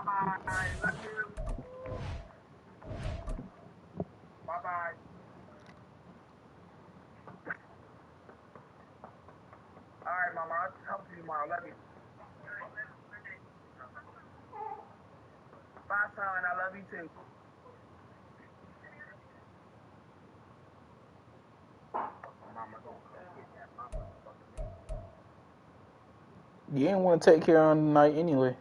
Bye-bye. Love you. Bye-bye. All right, Mama. I'll talk to you tomorrow. Love you. Bye, son. I love you too. Mama gonna come get that motherfucking You didn't want to take care of him tonight anyway.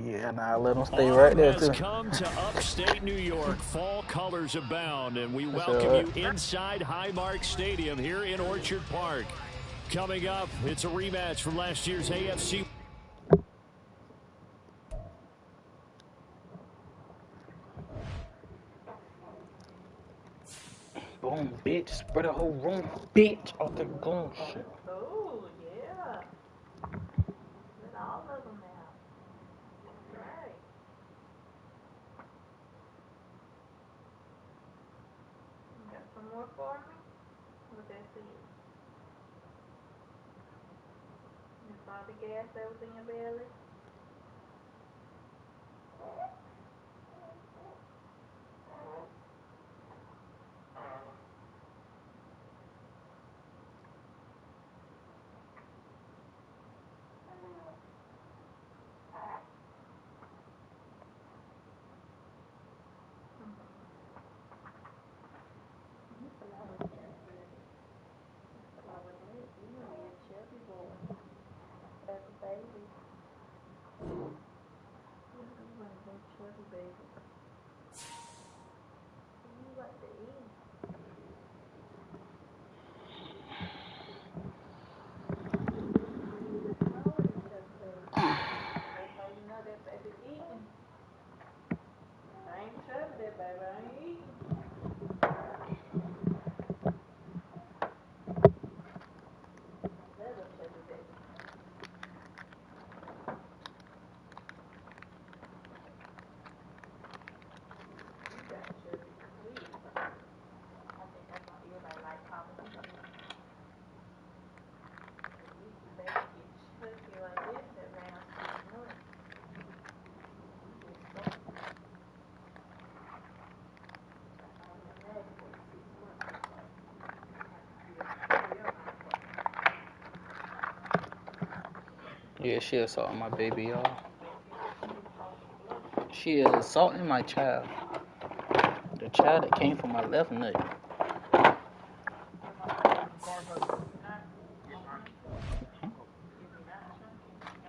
Yeah, nah, let him stay right there too. Has come to upstate New York. Fall colors abound, and we welcome you inside Highmark Stadium here in Orchard Park. Coming up, it's a rematch from last year's AFC. Boom, bitch. Spread the whole room, bitch. Off the gun shit. Oh, yeah. Let all of them out. Right. You got some more for me? What that see? You saw the gas that was in your belly? Yeah, she assaulting my baby, y'all. She is assaulting my child. The child that came from my left nut.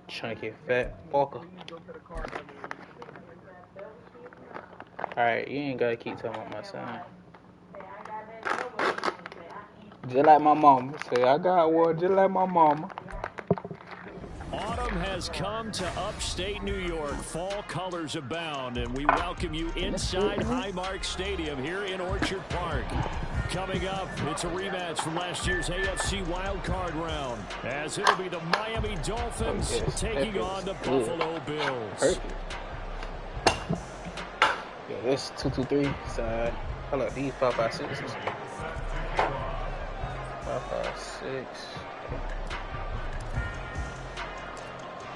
Chunky fat walker. Alright, you ain't gotta keep talking about my son. Just like my mama. Say, I got one just like my mama. Autumn has come to upstate New York. Fall colors abound, and we welcome you inside Highmark Stadium here in Orchard Park. Coming up, it's a rematch from last year's AFC wildcard round, as it'll be the Miami Dolphins taking on the Buffalo Bills. Perfect. Yeah, this 2-2-3 side. Hold up, these 5-5-6s. 5-5-6.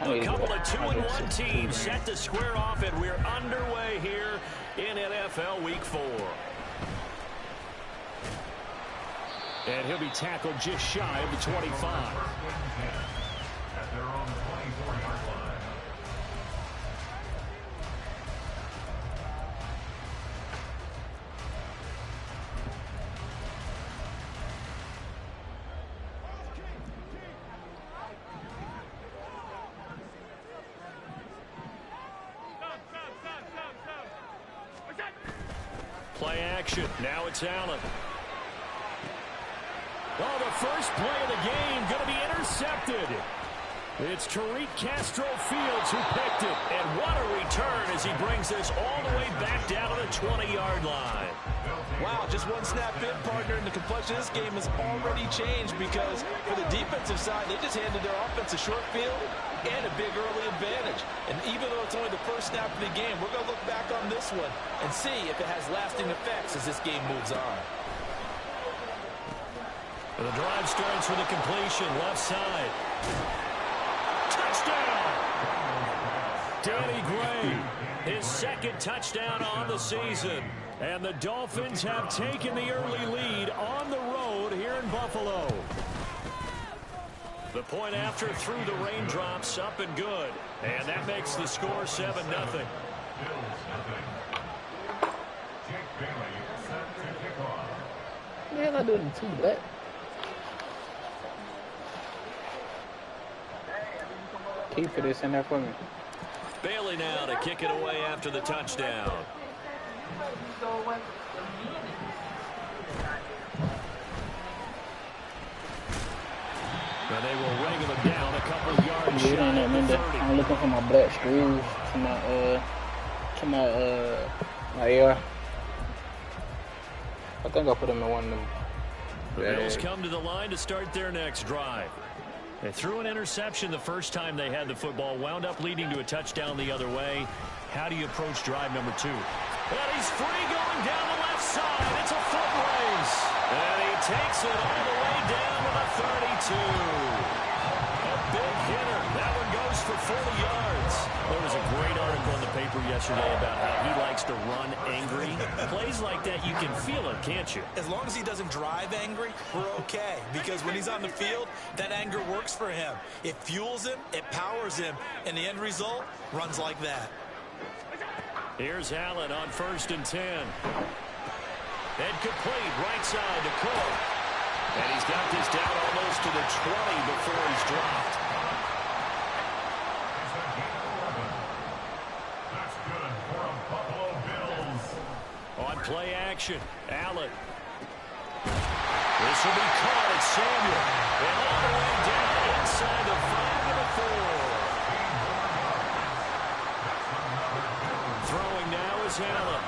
A couple of 2-1 teams set to square off, and we're underway here in NFL Week 4. And he'll be tackled just shy of the 25. Play action. Now it's Allen. Oh, the first play of the game going to be intercepted. It's Tariq Castro Fields who picked it. And what a return as he brings this all the way back down to the 20-yard line. Wow, just one snap in, partner, and the complexion of this game has already changed because for the defensive side, they just handed their offense a short field and a big early advantage. And even though it's only the first snap of the game, we're going to look back on this one and see if it has lasting effects as this game moves on. And the drive starts with a completion, left side. Touchdown! Danny Gray, his second touchdown on the season. And the Dolphins have taken the early lead on the road here in Buffalo. The point after through the raindrops, up and good. And that makes the score 7-0. Yeah, I do it in 2 black. Keep this in there for me. Bailey now to kick it away after the touchdown. And they will ring him down a couple of yards shy of the 30. I'm looking for my black screws to my ear. I think I'll put them in one of them. The Bills come to the line to start their next drive. They threw an interception the first time they had the football, wound up leading to a touchdown the other way. How do you approach drive number 2? And he's free going down the left side. It's a foot race. And he takes it all the way down to the 32. A big hitter. That one goes for 40 yards. There was a great article in the paper yesterday about how he likes to run angry. Plays like that, you can feel it, can't you? As long as he doesn't drive angry, we're okay. Because when he's on the field, that anger works for him. It fuels him, it powers him, and the end result runs like that. Here's Allen on 1st and 10. And complete right side to Cook. And he's got this down almost to the 20 before he's dropped. That's good for a Buffalo Bills. On play action, Allen. This will be caught at Samuel. And all the way down inside the 5 to the 4. Throwing now is Allen.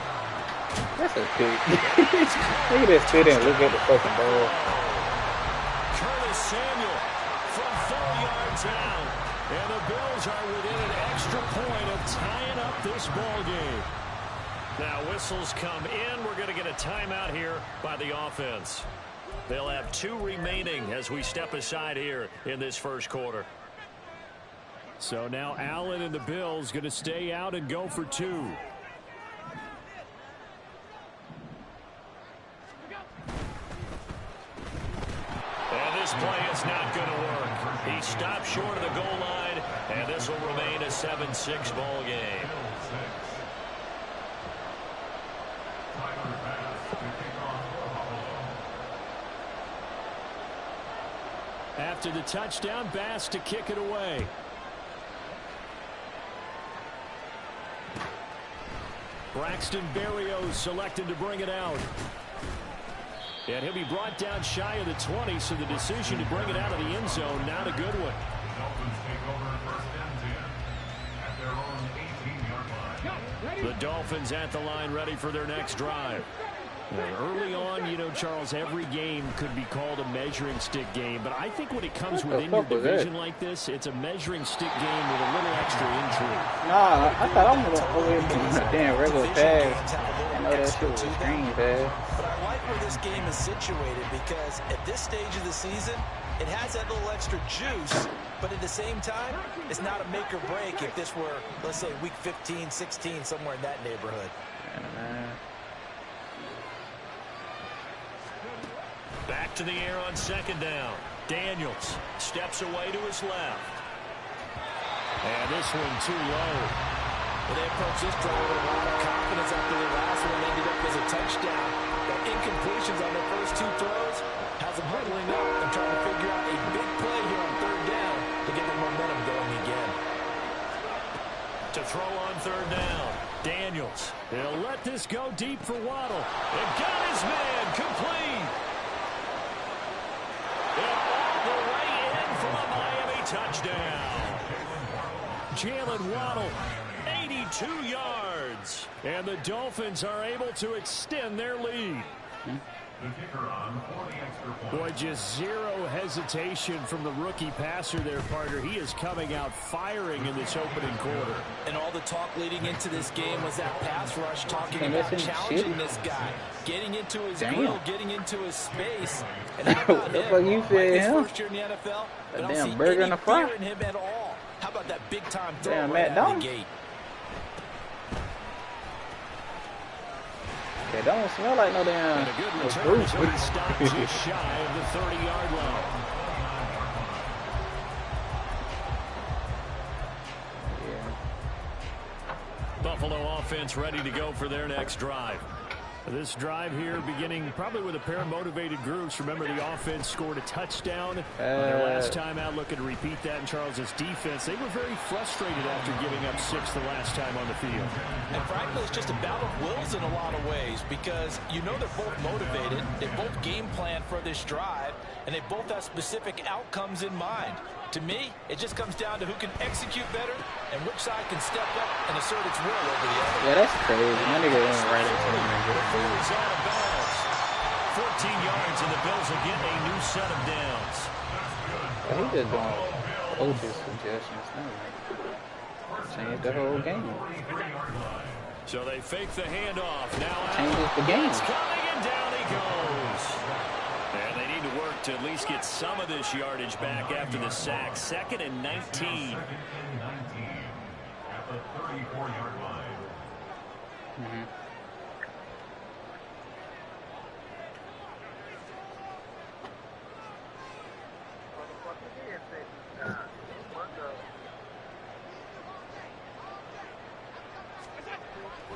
That's a pick. Look at this fit in. Look at the fucking ball. Curtis Samuel from 4 yards out. And the Bills are within an extra point of tying up this ball game. Now whistles come in. We're going to get a timeout here by the offense. They'll have 2 remaining as we step aside here in this first quarter. So now Allen and the Bills going to stay out and go for 2. And this play is not going to work. He stopped short of the goal line, and this will remain a 7-6 ball game. After the touchdown, Bass to kick it away. Braxton Berrios selected to bring it out. And he'll be brought down shy of the 20, so the decision to bring it out of the end zone, not a good one. Dolphins take over 1st and 10 at their own 18-yard line. The Dolphins at the line ready for their next drive. And early on, you know, Charles, every game could be called a measuring stick game. But I think when it comes within your division like this, it's a measuring stick game with a little extra intrigue. Nah, I thought I'm over here doing a damn regular pass. I know that shit was green, man. But I like where this game is situated because at this stage of the season, it has that little extra juice. But at the same time, it's not a make or break if this were, let's say, week 15, 16, somewhere in that neighborhood. Back to the air on 2nd down. Daniels steps away to his left. And this one too low. Well, they approached this drive with a lot of confidence after the last one ended up as a touchdown. But incompletions on their first 2 throws has them huddling up and trying to figure out a big play here on 3rd down to get the momentum going again. To throw on 3rd down. Daniels. He'll let this go deep for Waddle. And got his man complete. And all the way in for a Miami touchdown. Jalen Waddle. 82 yards. And the Dolphins are able to extend their lead. The kicker on 40 extra points. Boy, just zero hesitation from the rookie passer there, partner. He is coming out firing in this opening quarter. And all the talk leading into this game was that pass rush, talking about challenging this guy, getting into his grill, getting into his space. And how about That's what you said, his huh? first year in the NFL, I don't damn see burger any and a fry. fear in him at all. How about that big-time throw Damn, right Matt out of the Dillon. gate? It don't smell like no damn. And a good return until he stopped just shy of the 30-yard line. Yeah. Buffalo offense ready to go for their next drive. This drive here beginning probably with a pair of motivated groups. Remember, the offense scored a touchdown their last time out, looking to repeat that in Charles' defense. They were very frustrated after giving up 6 the last time on the field. And frankly, it's just a battle of wills in a lot of ways because you know they're both motivated. They both game plan for this drive, and they both have specific outcomes in mind. To me, it just comes down to who can execute better and which side can step up and assert its will over the other. Yeah, that's crazy. My nigga went right into him and get Ball is out of bounds. 14 yards, and the Bills will get a new set of downs. He just doing coach's suggestions. Change the whole game. So they fake the handoff. Now Changes the game. It's coming, and down he goes. And they need to work to at least get some of this yardage back after the sack. 2nd and 19. 2nd and 19 at the 34-yard line.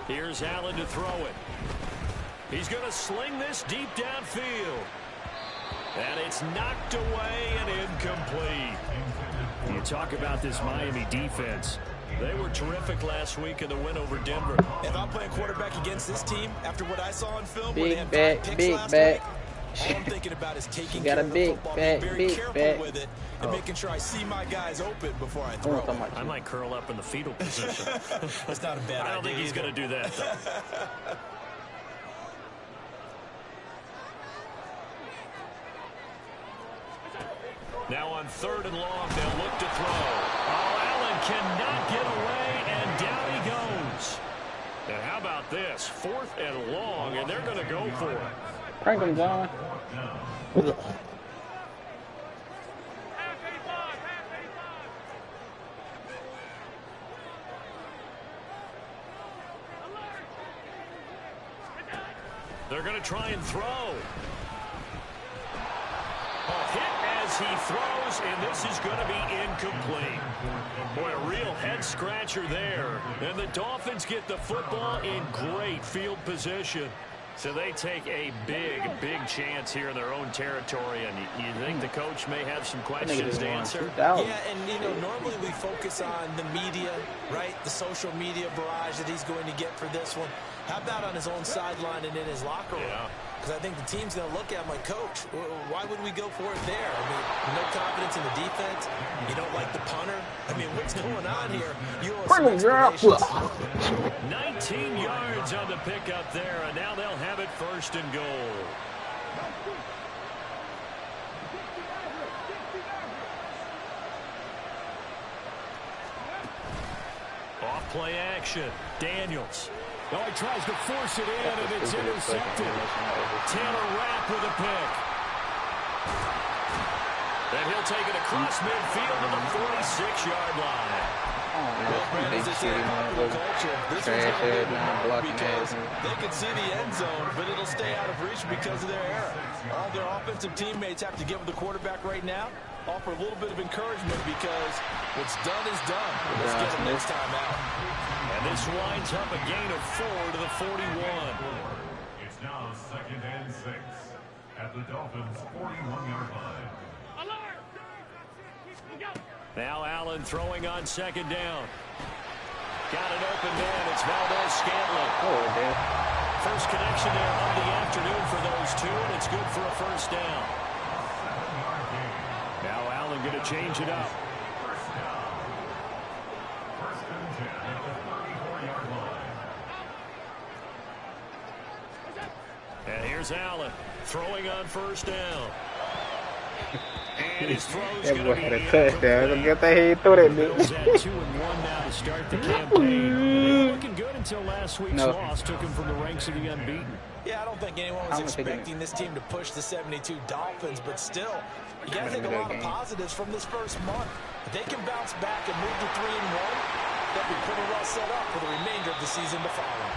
Here's Allen to throw it. He's going to sling this deep downfield. And it's knocked away and incomplete. You talk about this Miami defense. They were terrific last week in the win over Denver. If I'm playing quarterback against this team, after what I saw on film, Big where they had back, 5 picks big last back. week, all I'm thinking about is taking Got care a of the big football, back, being very big careful back. with it, and making sure I see my guys open before I I throw. want somebody. I might curl up in the fetal position. That's not a bad idea. I don't think he's going to do that, though. Now on 3rd and long, they'll look to throw. Oh, Allen cannot get away, and down he goes. And how about this? 4th and long, and they're going to go for it. Crank him, John. They're going to try and throw. A hit as he throws, and this is going to be incomplete. Boy, a real head-scratcher there. And the Dolphins get the football in great field position. So they take a big, big chance here in their own territory. And you think the coach may have some questions to answer? Yeah, and, you know, normally we focus on the media, right? The social media barrage that he's going to get for this one. How about on his own sideline and in his locker room? Because I think the team's going to look at him like, Coach, why would we go for it there? I mean, no confidence in the defense. You don't like the punter. I mean, what's going on here? You owe some explanations. 19 yards on the pickup there, and now they'll have it 1st and goal. Off play action. Daniels. Oh, he tries to force it in, and it's intercepted. Taylor Rapp with a pick. And he'll take it across midfield to the 46-yard line. This one's going to work because they can see the end zone, but it'll stay out of reach because of their error. All their offensive teammates have to give the quarterback right now, offer a little bit of encouragement because what's done is done. Let's get them next time out. And this winds up a gain of 4 to the 41. It's now 2nd and 6 at the Dolphins' 41-yard line. Now Allen throwing on 2nd down. Got an open man. It's Valdez-Scantling. First connection there of the afternoon for those two, and it's good for a 1st down. Now Allen going to change it up. Here's Allen throwing on first down. And his throw's That going boy to had a be touchdown. Get that head through The that Bills bitch. had 2-1 now to start the campaign. They were looking good until last week's loss took them from the ranks of the unbeaten. Yeah, I don't think anyone was expecting this team to push the 72 Dolphins, but still, you got to take a lot of positives from this first month. If they can bounce back and move to 3-1, they'll be pretty well set up for the remainder of the season to follow.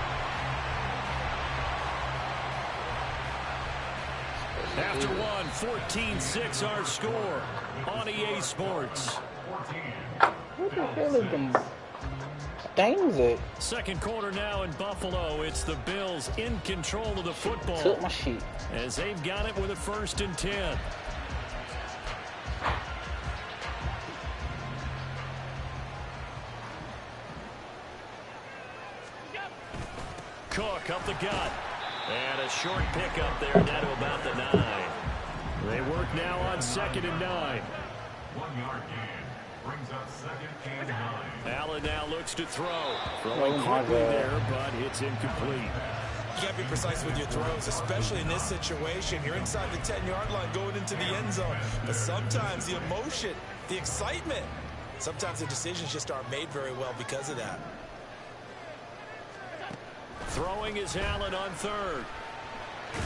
After one, 14-6 our score on EA Sports. What the hell is them things at? Second quarter now in Buffalo. It's the Bills in control of the football. Took my shit. As they've got it with a 1st and 10. Cook up the gut. And a short pickup there down to about the 9. They work now on 2nd and 9. 1 yard gain. Brings up 2nd and 9. Allen now looks to throw. Throwing quickly there, but it's incomplete. You got to be precise with your throws, especially in this situation. You're inside the 10-yard line going into the end zone. But sometimes the emotion, the excitement, sometimes the decisions just aren't made very well because of that. Throwing is Allen on 3rd. And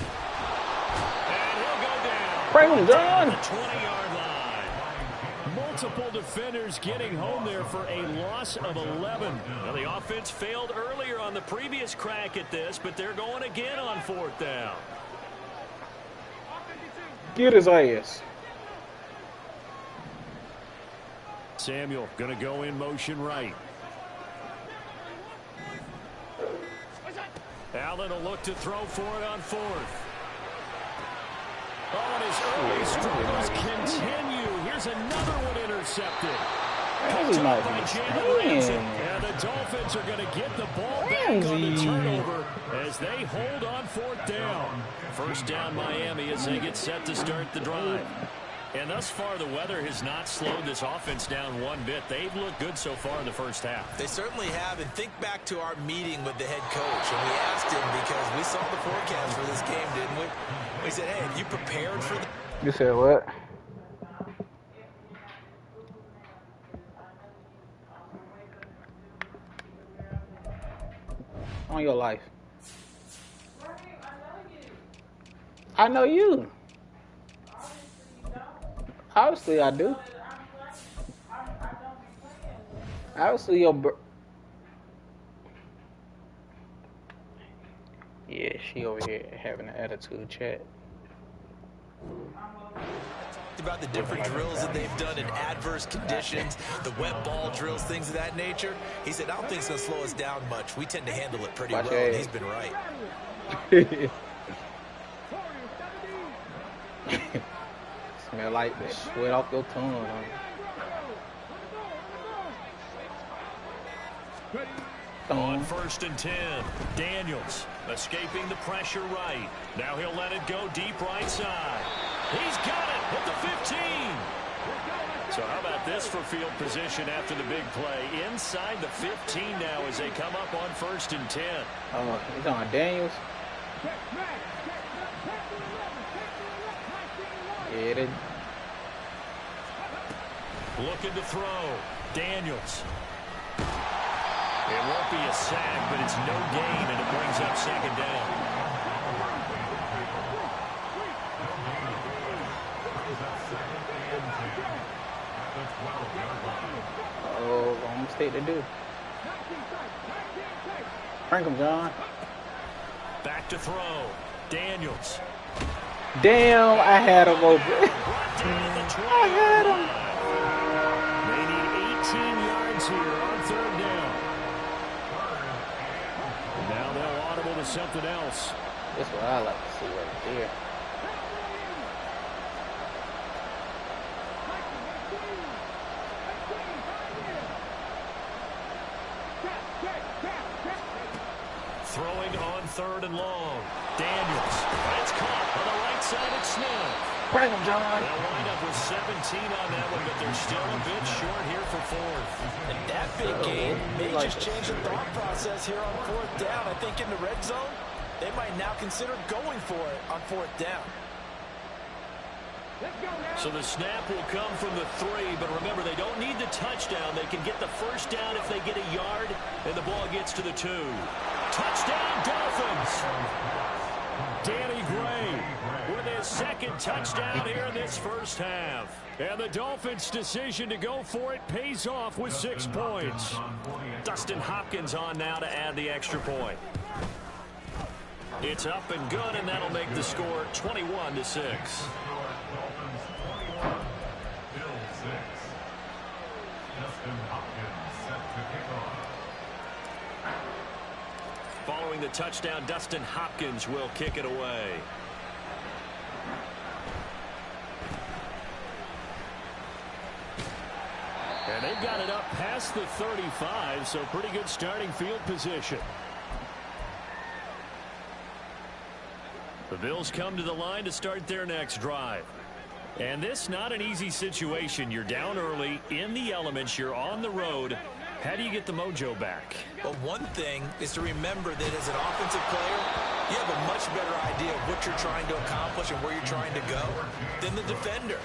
he'll go down. Bring him, John. The 20-yard line. Multiple defenders getting home there for a loss of 11. Now, the offense failed earlier on the previous crack at this, but they're going again on 4th down. Get his ass. Samuel going to go in motion right. Allen will look to throw for it on 4th. Oh, and his early struggles continue. Here's another one intercepted. Picked up by Jalen Ramsey. And the Dolphins are going to get the ball back on the turnover as they hold on 4th down. 1st down Miami as they get set to start the drive. And thus far, the weather has not slowed this offense down one bit. They've looked good so far in the first half. They certainly have. And think back to our meeting with the head coach. And we asked him because we saw the forecast for this game, didn't we? We said, hey, have you prepared for this? You said what? On your life. I know you. Obviously, I do. Obviously, yeah, she over here having an attitude chat. About the different drills that they've done in adverse conditions, the wet ball drills, things of that nature. He said, I don't think it's going to slow us down much. We tend to handle it pretty well, and he's been right. Smell like the sweat off your tongue. On 1st and 10, Daniels escaping the pressure right. Now he'll let it go deep right side. He's got it at the 15. So how about this for field position after the big play? Inside the 15 now as they come up on 1st and 10. Oh, he's on Daniels. Get it. Looking to throw. Daniels. It won't be a sack, but it's no gain, and it brings up 2nd down. Oh, wrong mistake to do. Crank him, John. Back to throw. Daniels. Damn, I had him open. I had him. They need 18 yards here on 3rd down. Now they'll audible to something else. That's what I like to see right there. Throwing on 3rd and long. Daniels. It's caught on the right side at Smith. Bring him, John. They'll wind up with 17 on that one, but they're still a bit short here for 4th. And that big game may just change the thought process here on 4th down. I think in the red zone, They might now consider going for it on 4th down. So the snap will come from the 3, but remember, they don't need the touchdown. They can get the 1st down if they get a yard, and the ball gets to the 2. Touchdown, Dolphins! Danny Gray with his 2nd touchdown here in this 1st half. And the Dolphins' decision to go for it pays off with 6 points. Dustin Hopkins on now to add the extra point. It's up and good, and that'll make the score 21-6. Following the touchdown, Dustin Hopkins will kick it away. And they've got it up past the 35, so pretty good starting field position. The Bills come to the line to start their next drive. And this not an easy situation. You're down early, in the elements, you're on the road. How do you get the mojo back? Well, one thing is to remember that as an offensive player, you have a much better idea of what you're trying to accomplish and where you're trying to go than the defender.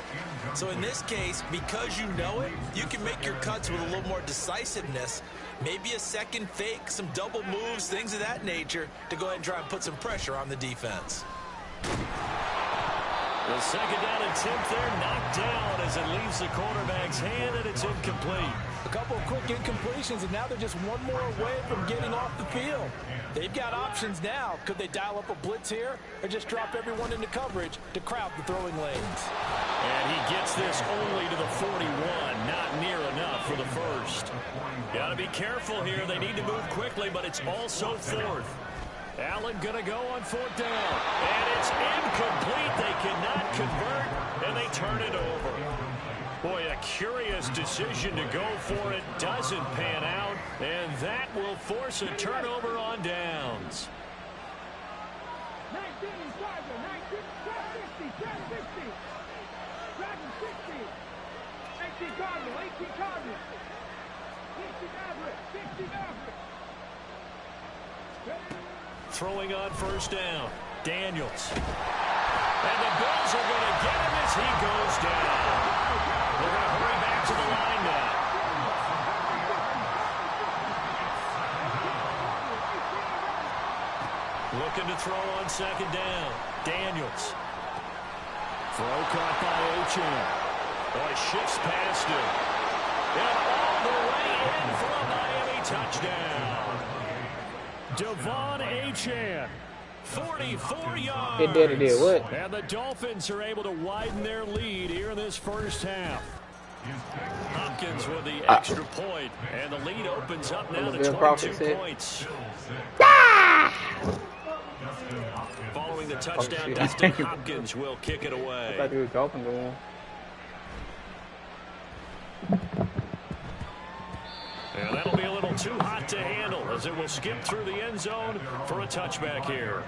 So in this case, because you know it, you can make your cuts with a little more decisiveness, maybe a second fake, some double moves, things of that nature, to go ahead and try and put some pressure on the defense. The 2nd down attempt there knocked down as it leaves the quarterback's hand, and it's incomplete. A couple of quick incompletions, and now they're just one more away from getting off the field. They've got options now. Could they dial up a blitz here or just drop everyone into coverage to crowd the throwing lanes? And he gets this only to the 41. Not near enough for the 1st. Got to be careful here. They need to move quickly, but it's also 4th. Allen going to go on 4th down. And it's incomplete. They cannot convert, and they turn it over. Boy, a curious decision to go for it. Doesn't pan out, and that will force a turnover on downs. 19, 60, 18 Cardinal, 18 Cardinal. 60 Maverick, 60 Maverick. Throwing on 1st down, Daniels. And the Bills are going to get him as he goes down. They're going to hurry back to the line now. Looking to throw on 2nd down, Daniels. Throw caught by Achane. Boy, shifts past him. And all the way in for a Miami touchdown. Devon Achane, 44 yards. It did what? And the Dolphins are able to widen their lead here in this 1st half. Hopkins with the extra point, and the lead opens up now to 22 points. Following the touchdown, Dustin Hopkins will kick it away. I thought you were golfing the one. And that'll be a little too hot to handle as it will skip through the end zone for a touchback here.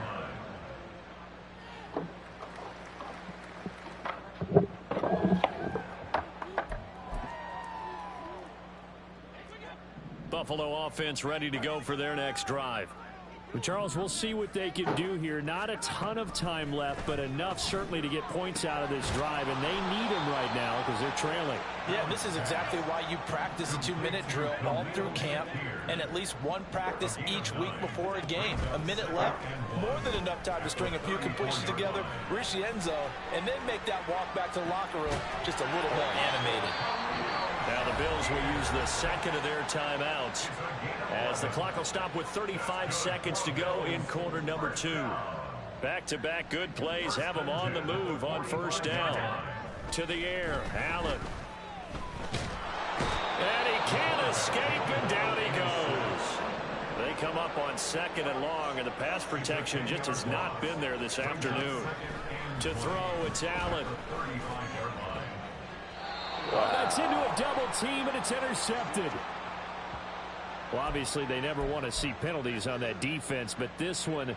Buffalo offense ready to go for their next drive. Well, Charles, we'll see what they can do here. Not a ton of time left, but enough certainly to get points out of this drive, and they need them right now because they're trailing. Yeah, this is exactly why you practice a 2-minute drill all through camp and at least one practice each week before a game. A minute left, more than enough time to string a few completions together, reach the end zone, and then make that walk back to the locker room just a little more animated. Now the Bills will use the 2nd of their timeouts as the clock will stop with 35 seconds to go in quarter number 2. Back-to-back good plays have them on the move on 1st down. To the air, Allen. And he can't escape, and down he goes. They come up on 2nd and long, and the pass protection just has not been there this afternoon. To throw, it's Allen. That's into a double team, and it's intercepted. Well, obviously, they never want to see penalties on that defense, but this one a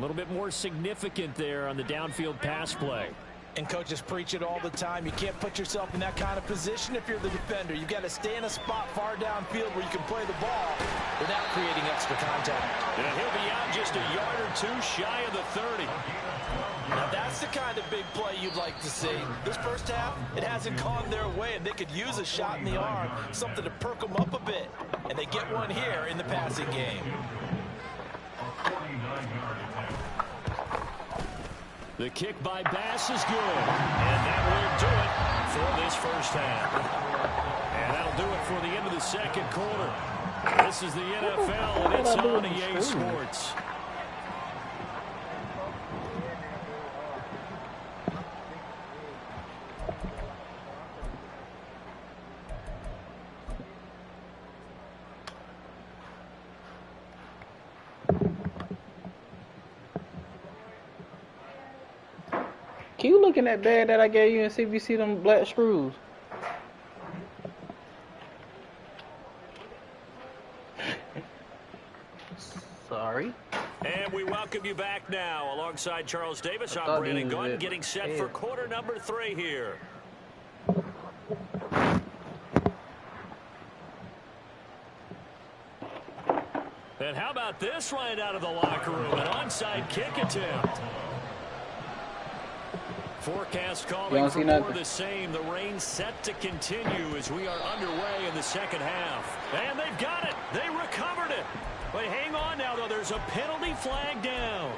little bit more significant there on the downfield pass play. And coaches preach it all the time. You can't put yourself in that kind of position if you're the defender. You've got to stay in a spot far downfield where you can play the ball without creating extra contact. And he'll be out just a yard or two shy of the 30. Now that's the kind of big play you'd like to see. This first half, it hasn't gone their way, and they could use a shot in the arm, something to perk them up a bit. And they get one here in the passing game. The kick by Bass is good. And that will do it for this first half. And that'll do it for the end of the second quarter. This is the NFL, and it's on EA Sports. Can you look in that bag that I gave you and see if you see them black screws? Sorry. And we welcome you back now. Alongside Charles Davis, I'm Brandon Gunn, getting set for quarter number 3 here. And how about this right out of the locker room? An onside kick attempt. Forecast calling for more of the same. The rain set to continue as we are underway in the second half. And they've got it. They recovered it. But hang on now, though. There's a penalty flag down.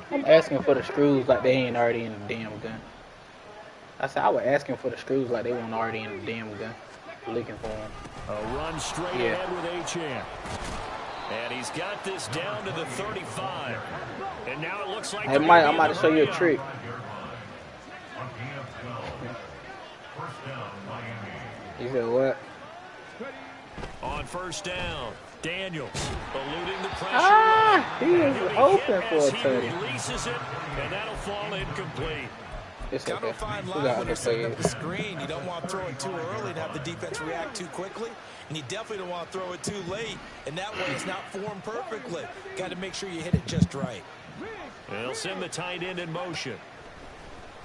I'm asking for the screws like they ain't already in the damn gun. I said I was asking for the screws like they weren't already in the damn gun. Looking for them. A run straight ahead with Achane. And he's got this down to the 35. And now it looks like I might show you a trick. You said what? On first down, Daniels eluding the pressure. He was open for a tutty. He releases it, and that'll fall incomplete. It's Got okay. to find line when you're setting up the screen. You don't want to throw it too early and have the defense react too quickly. And you definitely don't want to throw it too late. And that way it's not formed perfectly. Got to make sure you hit it just right. They'll send the tight end in motion.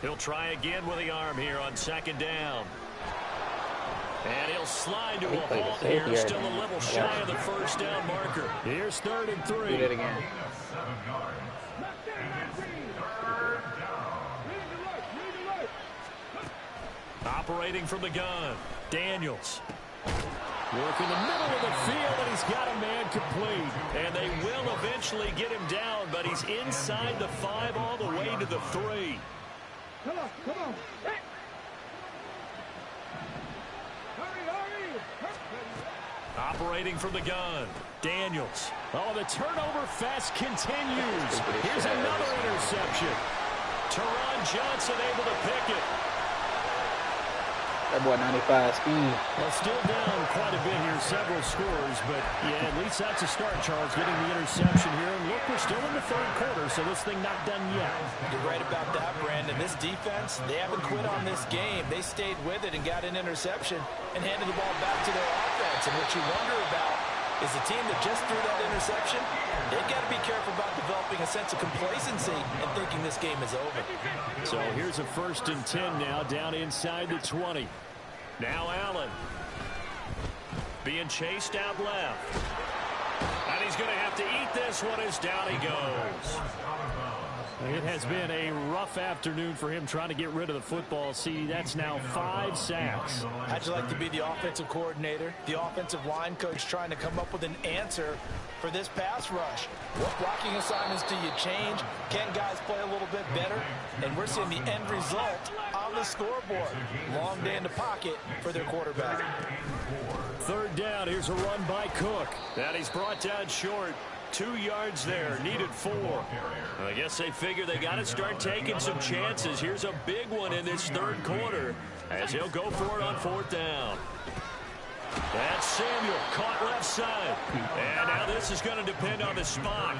He'll try again with the arm here on second down. And he'll slide to a halt here, still a little shy of the first down marker. Here's 3rd and 3. Do that again. Operating from the gun, Daniels. Working the middle of the field, and he's got a man complete. And they will eventually get him down, but he's inside the 5 all the way to the 3. Come on. Operating from the gun, Daniels. Oh, the turnover fest continues. Here's another interception. Teron Johnson able to pick it. That boy 95 speed. Well, still down quite a bit here, several scores, but yeah, at least that's a start, Charles, getting the interception here. And look, we're still in the 3rd quarter, so this thing not done yet. You're right about that, Brandon. This defense, they haven't quit on this game. They stayed with it and got an interception and handed the ball back to their offense. And what you wonder about is the team that just threw that interception, they've got to be careful about developing a sense of complacency and thinking this game is over. So here's a 1st and 10 now, down inside the 20. Now Allen being chased out left. And he's going to have to eat this one as down he goes. It has been a rough afternoon for him trying to get rid of the football. See, that's now 5 sacks. How'd you like to be the offensive coordinator, the offensive line coach trying to come up with an answer for this pass rush? What blocking assignments do you change? Can guys play a little bit better? And we're seeing the end result on the scoreboard. Long day in the pocket for their quarterback. 3rd down, here's a run by Cook. And he's brought down short. 2 yards there, needed 4. I guess they figure they got to start taking some chances. Here's a big one in this 3rd quarter as he'll go for it on 4th down. That's Samuel caught left side. And now this is going to depend on the spot.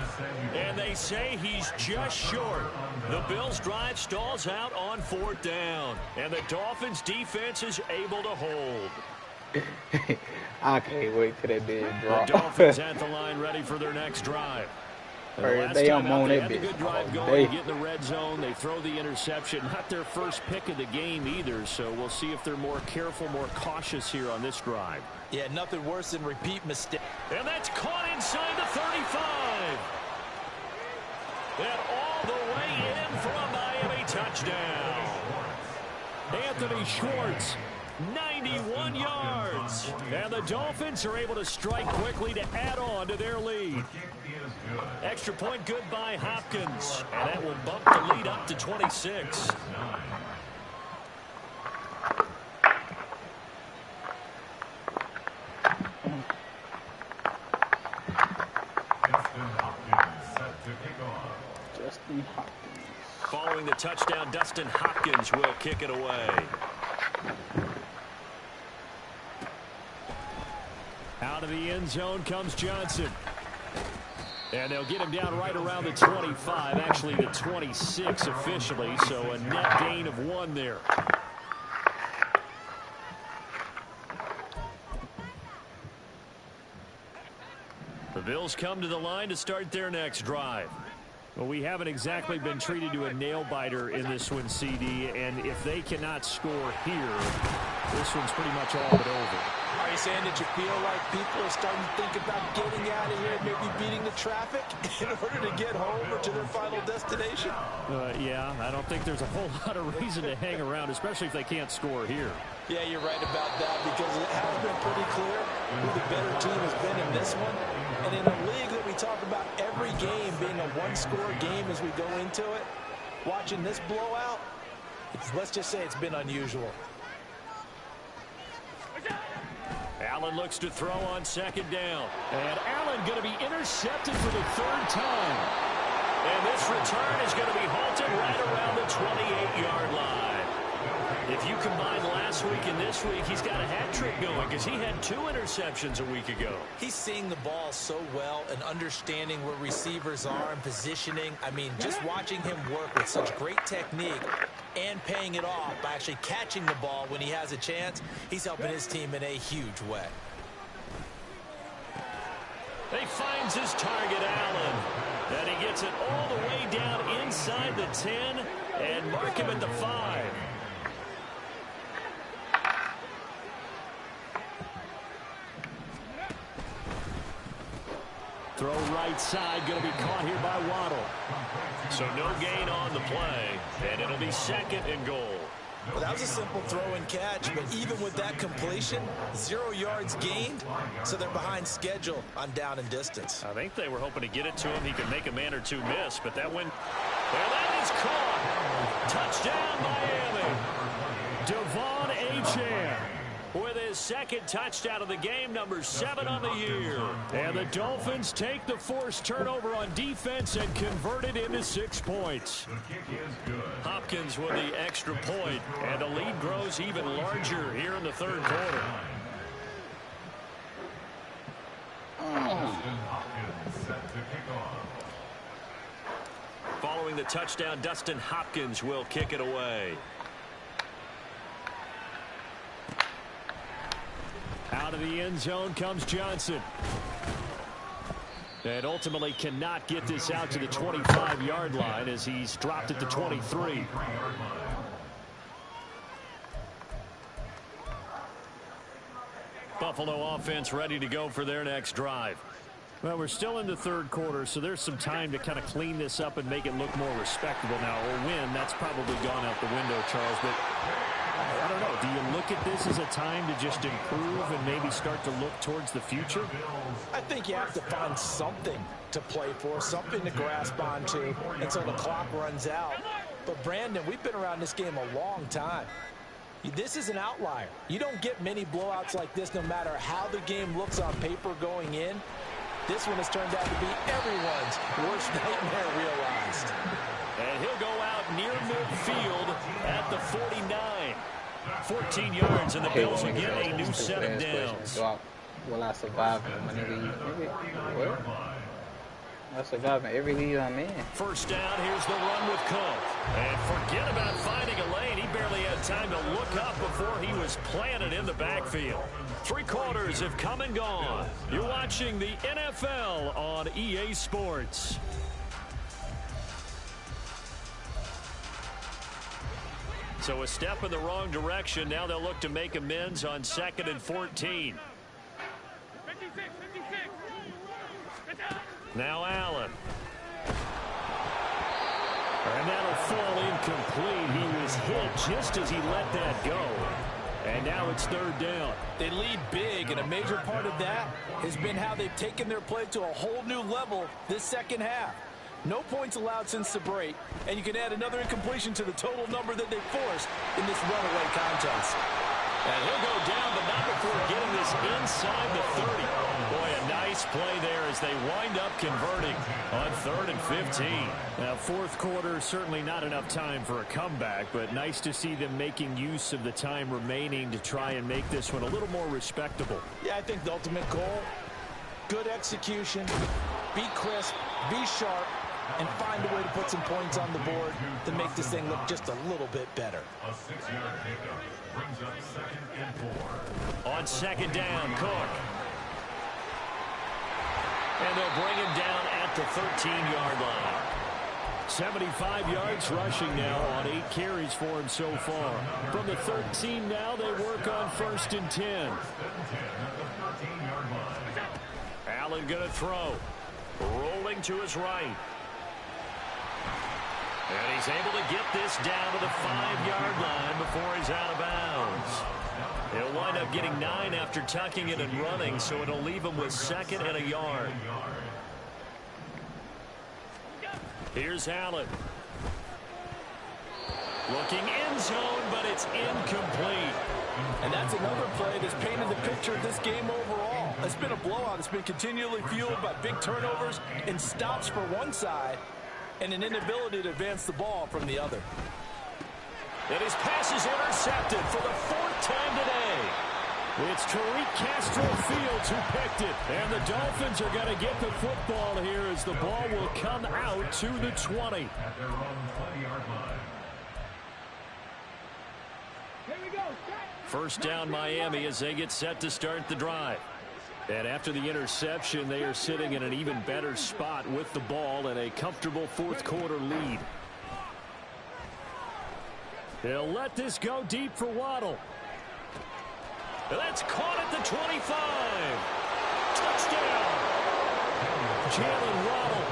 And they say he's just short. The Bills' drive stalls out on 4th down. And the Dolphins' defense is able to hold. I can't wait till that big drop. The Dolphins at the line ready for their next drive. And the last They time out, on they that had a bitch good drive all going, day. get in the red zone. They throw the interception. Not their first pick of the game either, so we'll see if they're more careful, more cautious here on this drive. Yeah, nothing worse than repeat mistake. And that's caught inside the 35. And all the way in for a Miami touchdown. Anthony Schwartz, 91 yards. And the Dolphins are able to strike quickly to add on to their lead. Extra point good by Hopkins. And that will bump the lead up to 26. Justin Hopkins. Following the touchdown, Dustin Hopkins will kick it away. Out of the end zone comes Johnson. And they'll get him down right around the 25, actually the 26 officially, so a net gain of 1 there. The Bills come to the line to start their next drive. Well, we haven't exactly been treated to a nail-biter in this one, CD, and if they cannot score here, this one's pretty much all but over. Are you saying that you feel like people are starting to think about getting out of here and maybe beating the traffic in order to get home or to their final destination? Yeah, I don't think there's a whole lot of reason to hang around, especially if they can't score here. Yeah, you're right about that because it has been pretty clear who the better team has been in this one. And in a league that we talk about every game being a one-score game as we go into it, watching this blowout, let's just say it's been unusual. Allen looks to throw on 2nd down. And Allen going to be intercepted for the 3rd time. And this return is going to be halted right around the 28-yard line. If you combine last week and this week, he's got a hat trick going because he had 2 interceptions a week ago. He's seeing the ball so well and understanding where receivers are and positioning. I mean, just watching him work with such great technique and paying it off by actually catching the ball when he has a chance, he's helping his team in a huge way. He finds his target, Allen. And he gets it all the way down inside the 10 and mark him at the 5. Throw right side, going to be caught here by Waddle. So no gain on the play, and it'll be 2nd and goal. Well, that was a simple throw and catch, but even with that completion, 0 yards gained, so they're behind schedule on down and distance. I think they were hoping to get it to him. He could make a man or 2 miss, but that one, well, that is caught. Touchdown, Miami. Devon Achane with his 2nd touchdown of the game, number 7 on the year. And the Dolphins take the forced turnover on defense and convert it into 6 points. Hopkins with the extra point, and the lead grows even larger here in the 3rd quarter. Following the touchdown, Dustin Hopkins will kick it away. Out of the end zone comes Johnson. And ultimately cannot get this out to the 25-yard line as he's dropped it to 23. Buffalo offense ready to go for their next drive. Well, we're still in the 3rd quarter, so there's some time to kind of clean this up and make it look more respectable now. A win, that's probably gone out the window, Charles, but I don't know. Do you look at this as a time to just improve and maybe start to look towards the future? I think you have to find something to play for, something to grasp onto until the clock runs out. But, Brandon, we've been around this game a long time. This is an outlier. You don't get many blowouts like this no matter how the game looks on paper going in. This one has turned out to be everyone's worst nightmare realized. And he'll go out near midfield at the 49. 14 yards, and the I hate Bills when will niggas get ask a me new stupid set of ass questions. downs. Will I survive in my nigga? What? I survive in every league I'm in. First down, here's the run with Cook. And forget about finding a lane. He barely had time to look up before he was planted in the backfield. 3 quarters have come and gone. You're watching the NFL on EA Sports. So a step in the wrong direction. Now they'll look to make amends on 2nd and 14. Now Allen. And that'll fall incomplete. He was hit just as he let that go. And now it's 3rd down. They lead big, and a major part of that has been how they've taken their play to a whole new level this second half. No points allowed since the break, and you can add another incompletion to the total number that they forced in this runaway contest. And he'll go down, but not before getting this inside the 30. Boy, a nice play there as they wind up converting on 3rd and 15. Now, 4th quarter, certainly not enough time for a comeback, but nice to see them making use of the time remaining to try and make this one a little more respectable. Yeah, I think the ultimate goal, good execution, be crisp, be sharp, and find a way to put some points on the board to make this thing look just a little bit better. A 6-yard pickup brings up 2nd and 4. On 2nd down, Cook. And they'll bring him down at the 13-yard line. 75 yards rushing now on 8 carries for him so far. From the 13 now, they work on 1st and 10. Allen going to throw. Rolling to his right. And he's able to get this down to the 5-yard line before he's out of bounds. He'll wind up getting 9 after tucking it and running, so it'll leave him with 2nd and a yard. Here's Allen. Looking end zone, but it's incomplete. And that's another play that's painted the picture of this game overall. It's been a blowout. It's been continually fueled by big turnovers and stops for one side and an inability to advance the ball from the other. And his pass is intercepted for the 4th time today. It's Tariq Castro-Fields who picked it. And the Dolphins are going to get the football here as the ball will come out to the 20. At their own 20-yard line. First down Miami as they get set to start the drive. And after the interception, they are sitting in an even better spot with the ball and a comfortable 4th quarter lead. They'll let this go deep for Waddle. That's caught at the 25. Touchdown. Jalen Waddle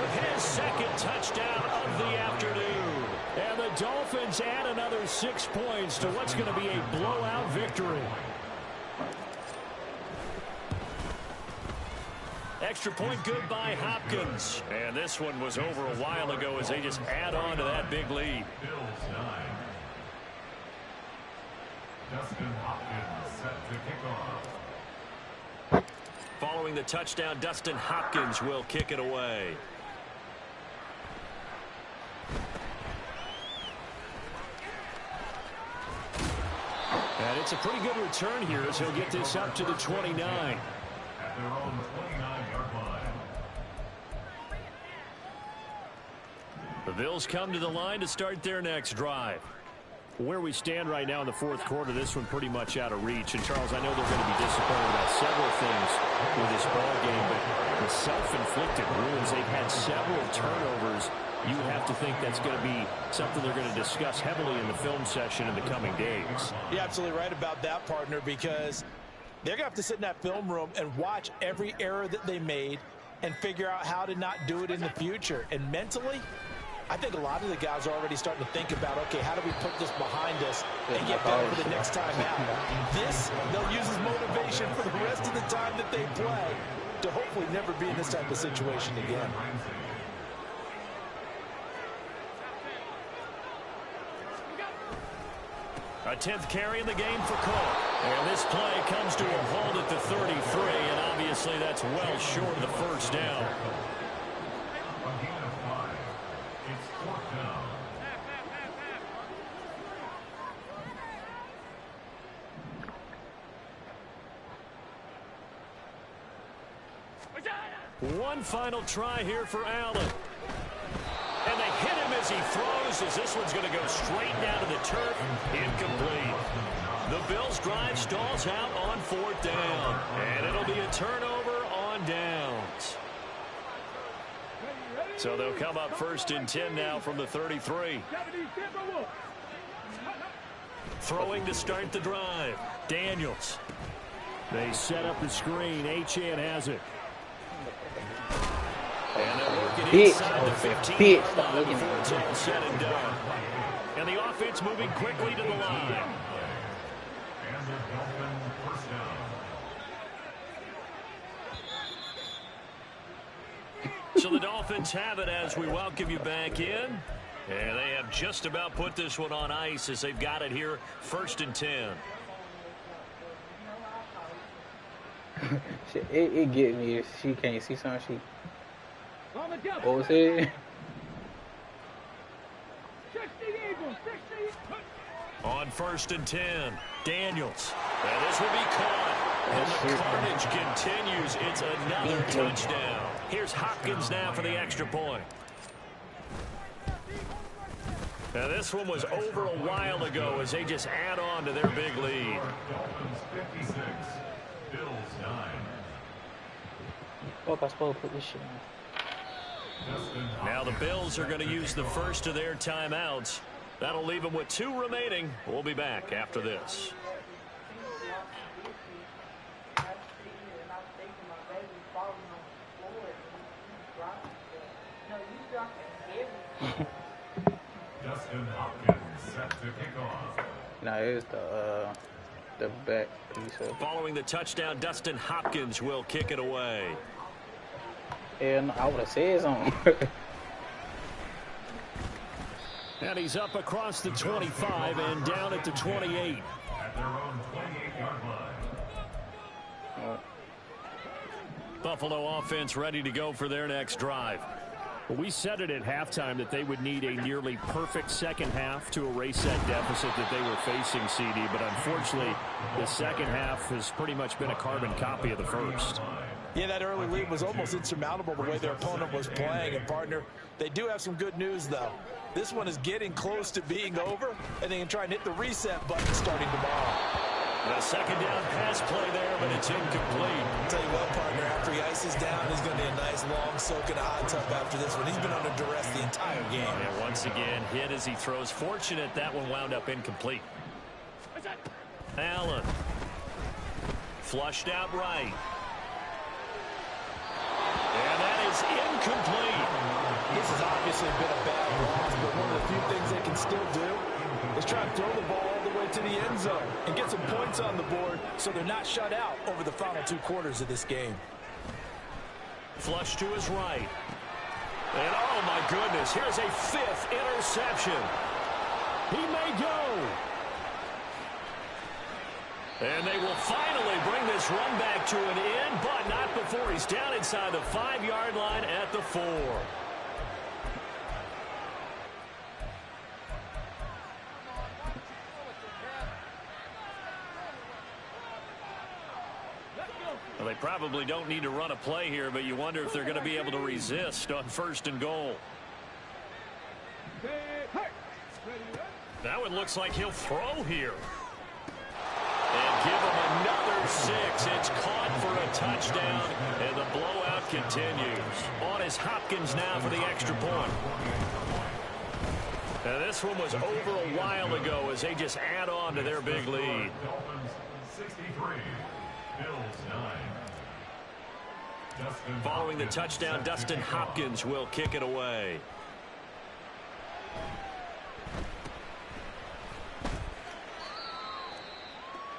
with his 2nd touchdown of the afternoon. And the Dolphins add another 6 points to what's going to be a blowout victory. Extra point good by Hopkins. And this one was over a while ago as they just add on to that big lead. Bills 9. Dustin Hopkins set to kick off. Following the touchdown, Dustin Hopkins will kick it away. And it's a pretty good return here as he'll get this up to the 29. At their own 29-yard line. The Bills come to the line to start their next drive. Where we stand right now in the 4th quarter, this one pretty much out of reach. And, Charles, I know they're going to be disappointed about several things with this ball game, but the self-inflicted wounds, they've had several turnovers. You have to think that's going to be something they're going to discuss heavily in the film session in the coming days. You're absolutely right about that, partner, because they're going to have to sit in that film room and watch every error that they made and figure out how to not do it in the future. And mentally, I think a lot of the guys are already starting to think about, okay, how do we put this behind us and get better for the next time out? This, they'll use as motivation for the rest of the time that they play to hopefully never be in this type of situation again. A 10th carry in the game for Cook. And this play comes to a halt at the 33, and obviously that's well short of the first down. A gain of 5. It's 4th down. One final try here for Allen. And they hit him as he throws, as this one's going to go straight down to the turf. Incomplete. The Bills' drive stalls out on 4th down. And it'll be a turnover on downs. So they'll come up 1st and 10 now from the 33. Throwing to start the drive. Daniels. They set up the screen. Achane has it. And they're working inside the 15 before it's all said and done. And the offense moving quickly to the line. And the Dolphin first down. So the Dolphins have it as we welcome you back in. And they have just about put this one on ice as they've got it here 1st and 10. it get me if she can't see something. What was it? On 1st and 10, Daniels. And this will be caught. And the carnage continues. It's another touchdown. Here's Hopkins now for the extra point. Now this one was over a while ago as they just add on to their big lead. Dolphins 56, Bills 9. Fuck, I supposed to put this shit on. Now the Bills are going to use the first of their timeouts. That'll leave them with 2 remaining. We'll be back after this. Dustin Hopkins set to kick off. No, it's the back piece of. Following the touchdown, Dustin Hopkins will kick it away. And I would have said something. And he's up across the 25 and down at the 28. At their own 28-yard line. Buffalo offense ready to go for their next drive. Well, we said it at halftime that they would need a nearly perfect second half to erase that deficit that they were facing, CD. But unfortunately, the second half has pretty much been a carbon copy of the first. Yeah, that early lead was almost insurmountable the way their opponent was playing. And, partner, they do have some good news, though. This one is getting close to being over, and they can try and hit the reset button starting tomorrow. The second down pass play there, but it's incomplete. I'll tell you what, partner, after he ices down, he's going to be a nice long soak in a hot tub after this one. He's been under duress the entire game. And once again, hit as he throws. Fortunate that one wound up incomplete. Allen. Flushed out right. And that is incomplete. This has obviously been a bad loss, but one of the few things they can still do is try and throw the ball all the way to the end zone and get some points on the board so they're not shut out over the final 2 quarters of this game. Flush to his right. And oh my goodness, here's a 5th interception. He may go. And they will finally bring this run back to an end, but not before he's down inside the 5-yard line at the 4. Well, they probably don't need to run a play here, but you wonder if they're going to be able to resist on 1st and goal. That one looks like he'll throw here. And give him another 6. It's caught for a touchdown, and the blowout continues. On is Hopkins now for the extra point. Now this one was over a while ago as they just add on to their big lead. Dolphins 63, Bills 9. Following the touchdown, Dustin Hopkins will kick it away.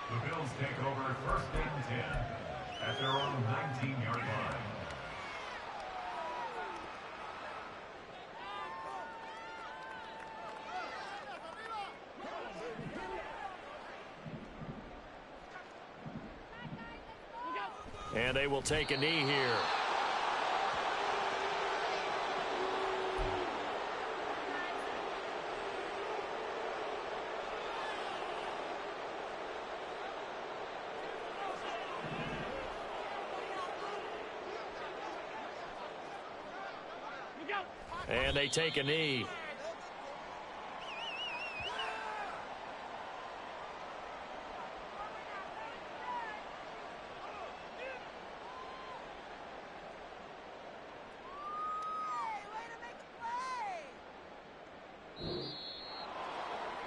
The Bills take over 1st and 10 at their own 19-yard line. And they will take a knee here. And they take a knee.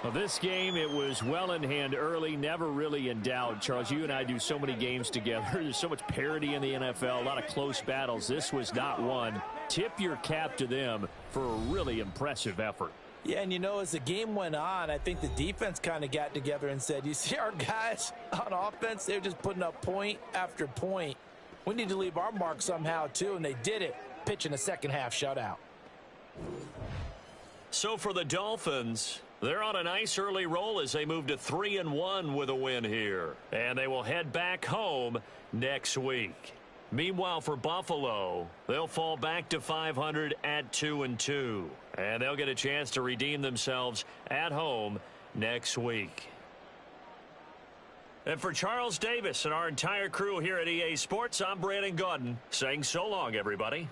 Well, this game, it was well in hand early, never really in doubt. Charles, you and I do so many games together. There's so much parity in the NFL, a lot of close battles. This was not one. Tip your cap to them for a really impressive effort. Yeah, and you know, as the game went on, I think the defense kind of got together and said, you see our guys on offense, they're just putting up point after point. We need to leave our mark somehow, too, and they did it, pitching a second-half shutout. So for the Dolphins, they're on a nice early roll as they move to 3-1 with a win here. And they will head back home next week. Meanwhile, for Buffalo, they'll fall back to 500 at 2-2. And they'll get a chance to redeem themselves at home next week. And for Charles Davis and our entire crew here at EA Sports, I'm Brandon Gaudin saying so long, everybody.